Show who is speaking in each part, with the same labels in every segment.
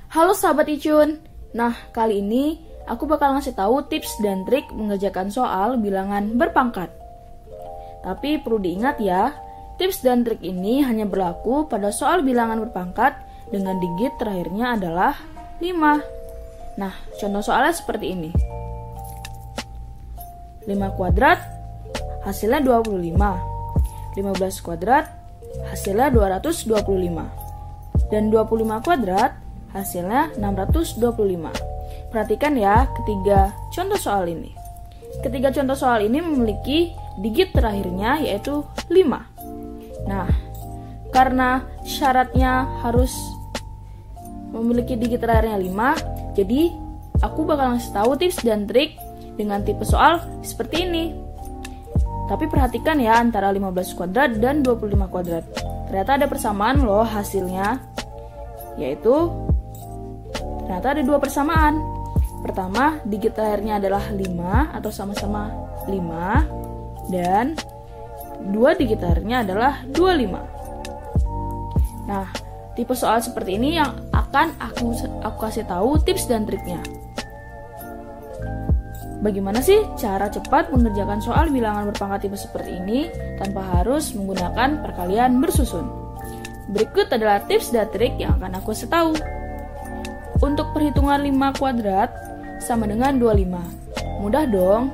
Speaker 1: Halo sahabat Icun. Nah, kali ini aku bakal ngasih tahu tips dan trik mengerjakan soal bilangan berpangkat. Tapi perlu diingat ya, tips dan trik ini hanya berlaku pada soal bilangan berpangkat dengan digit terakhirnya adalah 5. Nah, contoh soalnya seperti ini. 5 kuadrat hasilnya 25. 15 kuadrat hasilnya 225. Dan 25 kuadrat hasilnya 625. Perhatikan ya ketiga contoh soal ini. Ketiga contoh soal ini memiliki digit terakhirnya yaitu 5. Nah, karena syaratnya harus memiliki digit terakhirnya 5, jadi aku bakal ngasih tahu tips dan trik dengan tipe soal seperti ini. Tapi perhatikan ya antara 15 kuadrat dan 25 kuadrat. Ternyata ada persamaan loh hasilnya. Yaitu ternyata ada 2 persamaan. Pertama, digit terakhirnya adalah 5 atau sama-sama 5. Dan 2 digit terakhirnya adalah 25. Nah, tipe soal seperti ini yang akan aku kasih tahu tips dan triknya. Bagaimana sih cara cepat mengerjakan soal bilangan berpangkat tipe seperti ini tanpa harus menggunakan perkalian bersusun? Berikut adalah tips dan trik yang akan aku kasih tahu. Untuk perhitungan 5 kuadrat sama dengan 25. Mudah dong,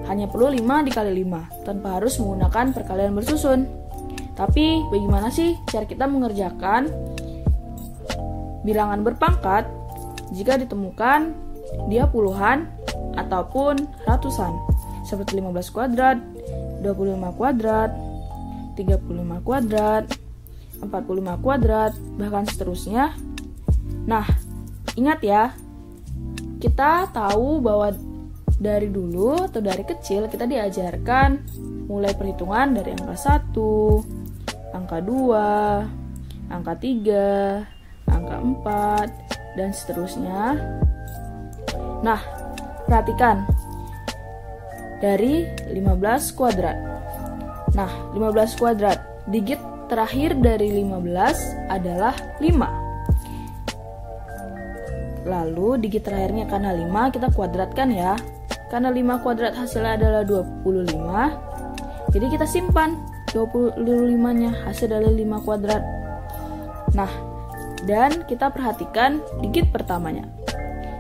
Speaker 1: hanya perlu 5 dikali 5 tanpa harus menggunakan perkalian bersusun. Tapi bagaimana sih cara kita mengerjakan bilangan berpangkat jika ditemukan dia puluhan ataupun ratusan, seperti 15 kuadrat, 25 kuadrat, 35 kuadrat, 45 kuadrat, bahkan seterusnya. Nah, ingat ya, kita tahu bahwa dari dulu atau dari kecil kita diajarkan mulai perhitungan dari angka 1, angka 2, angka 3, angka 4, dan seterusnya. Nah, perhatikan dari 15 kuadrat. Nah, 15 kuadrat, digit terakhir dari 15 adalah 5. Lalu digit terakhirnya karena 5 kita kuadratkan ya. Karena 5 kuadrat hasilnya adalah 25. Jadi kita simpan 25-nya hasil dari 5 kuadrat. Nah, dan kita perhatikan digit pertamanya.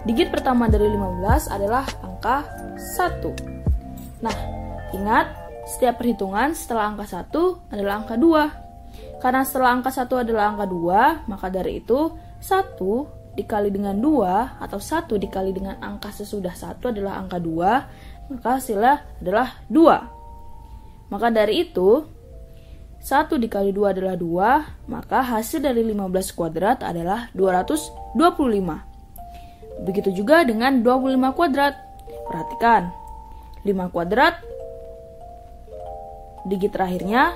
Speaker 1: Digit pertama dari 15 adalah angka 1. Nah, ingat, setiap perhitungan setelah angka 1 adalah angka 2. Karena setelah angka 1 adalah angka 2, maka dari itu 1 dikali dengan 2 atau 1 dikali dengan angka sesudah 1 adalah angka 2, maka hasilnya adalah 2. Maka dari itu 1 dikali 2 adalah 2, maka hasil dari 15 kuadrat adalah 225. Begitu juga dengan 25 kuadrat. Perhatikan, 5 kuadrat, digit terakhirnya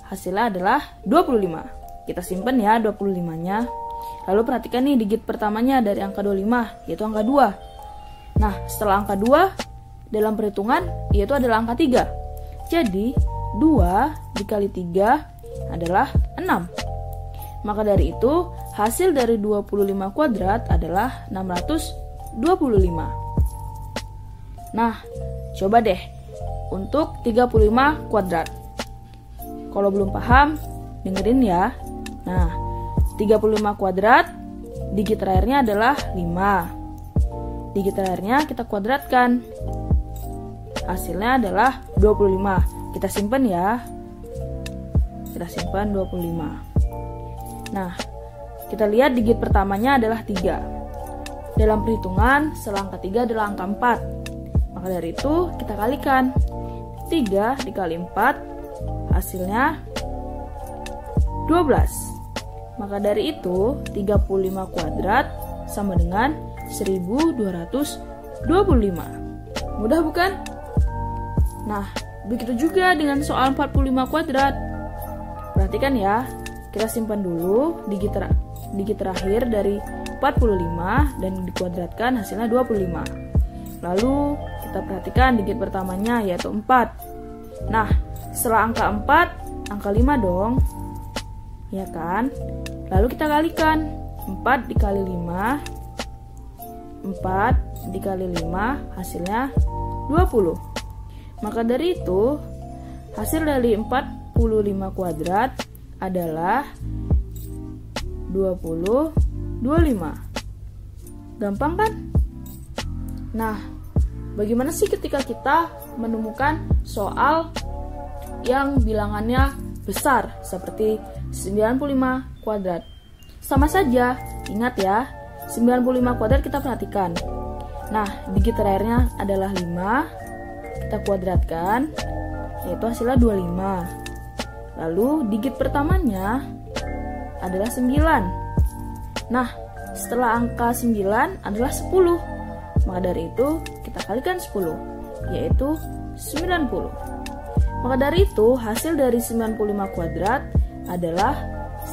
Speaker 1: hasilnya adalah 25. Kita simpan ya 25-nya. Lalu perhatikan nih digit pertamanya dari angka 25, yaitu angka 2. Nah, setelah angka 2 dalam perhitungan, yaitu adalah angka 3. Jadi, 2 dikali 3 adalah 6. Maka dari itu, hasil dari 25 kuadrat adalah 625. Nah, coba deh untuk 35 kuadrat. Kalau belum paham, dengerin ya. Nah, 35 kuadrat, digit terakhirnya adalah 5. Digit terakhirnya kita kuadratkan. Hasilnya adalah 25. Kita simpan ya. Kita simpan 25. Nah, kita lihat digit pertamanya adalah 3. Dalam perhitungan, setelah angka 3 adalah angka 4. Maka dari itu, kita kalikan. 3 dikali 4, hasilnya 12. Maka dari itu, 35 kuadrat sama dengan 1225. Mudah bukan? Nah, begitu juga dengan soal 45 kuadrat. Perhatikan ya, kita simpan dulu digit terakhir dari 45 dan dikuadratkan hasilnya 25. Lalu kita perhatikan digit pertamanya yaitu 4. Nah, setelah angka 4, angka 5 dong. Ya kan? Lalu kita kalikan. 4 dikali 5, 4 dikali 5 hasilnya 20. Maka dari itu, hasil dari 45 kuadrat adalah 25. Gampang kan? Nah, bagaimana sih ketika kita menemukan soal yang bilangannya besar seperti 95 kuadrat? Sama saja, ingat ya, 95 kuadrat kita perhatikan. Nah, digit terakhirnya adalah 5, kita kuadratkan, yaitu hasilnya 25. Lalu digit pertamanya adalah 9. Nah, setelah angka 9 adalah 10. Maka dari itu kita kalikan 10, yaitu 90. Maka dari itu hasil dari 95 kuadrat adalah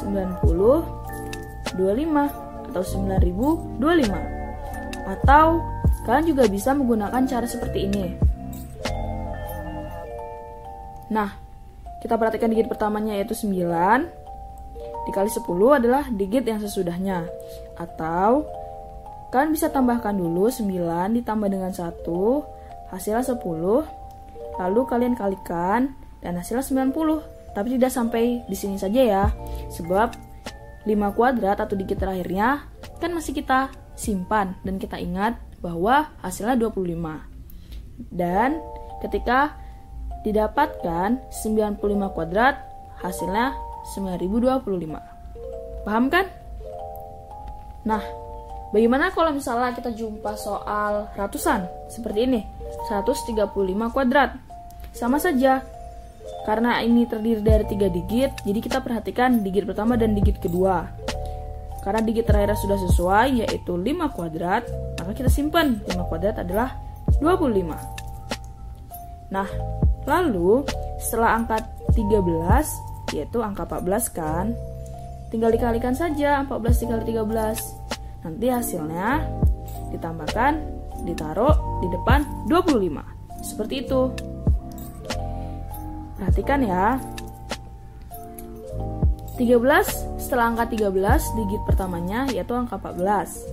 Speaker 1: 9025 atau 9025. Atau kalian juga bisa menggunakan cara seperti ini. Nah, kita perhatikan digit pertamanya yaitu 9 dikali 10 adalah digit yang sesudahnya. Atau kalian bisa tambahkan dulu 9 ditambah dengan 1, hasilnya 10. Lalu kalian kalikan dan hasilnya 90. Tapi tidak sampai di sini saja ya. Sebab 5 kuadrat atau digit terakhirnya kan masih kita simpan dan kita ingat bahwa hasilnya 25. Dan ketika didapatkan 95 kuadrat, hasilnya 9025. Paham kan? Nah, bagaimana kalau misalnya kita jumpa soal ratusan seperti ini, 135 kuadrat? Sama saja, karena ini terdiri dari 3 digit, jadi kita perhatikan digit pertama dan digit kedua. Karena digit terakhir sudah sesuai, yaitu 5 kuadrat, maka kita simpan 5 kuadrat adalah 25. Nah, lalu setelah angka 13, yaitu angka 14 kan, tinggal dikalikan saja 14 dikali 13. Nanti hasilnya ditambahkan, ditaruh di depan 25. Seperti itu. Perhatikan ya. 13 setelah angka 13 digit pertamanya yaitu angka 14.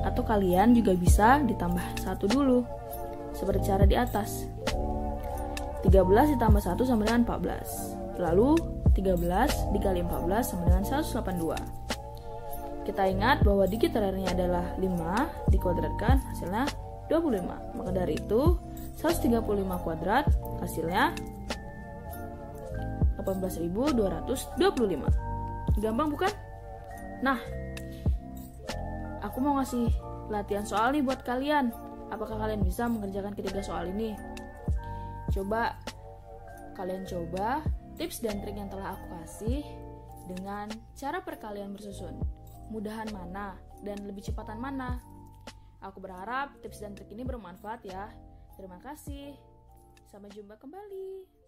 Speaker 1: Atau kalian juga bisa ditambah 1 dulu. Seperti cara di atas. 13 ditambah 1 sama dengan 14. Lalu 13 dikali 14 sama dengan 182. Kita ingat bahwa digit terakhirnya adalah 5 dikuadratkan hasilnya 25. Maka dari itu 135 kuadrat hasilnya 18.225. Gampang bukan? Nah, aku mau ngasih latihan soal nih buat kalian. Apakah kalian bisa mengerjakan ketiga soal ini? Coba kalian coba tips dan trik yang telah aku kasih dengan cara perkalian bersusun. Mudahan mana dan lebih cepatan mana? Aku berharap tips dan trik ini bermanfaat ya. Terima kasih. Sampai jumpa kembali.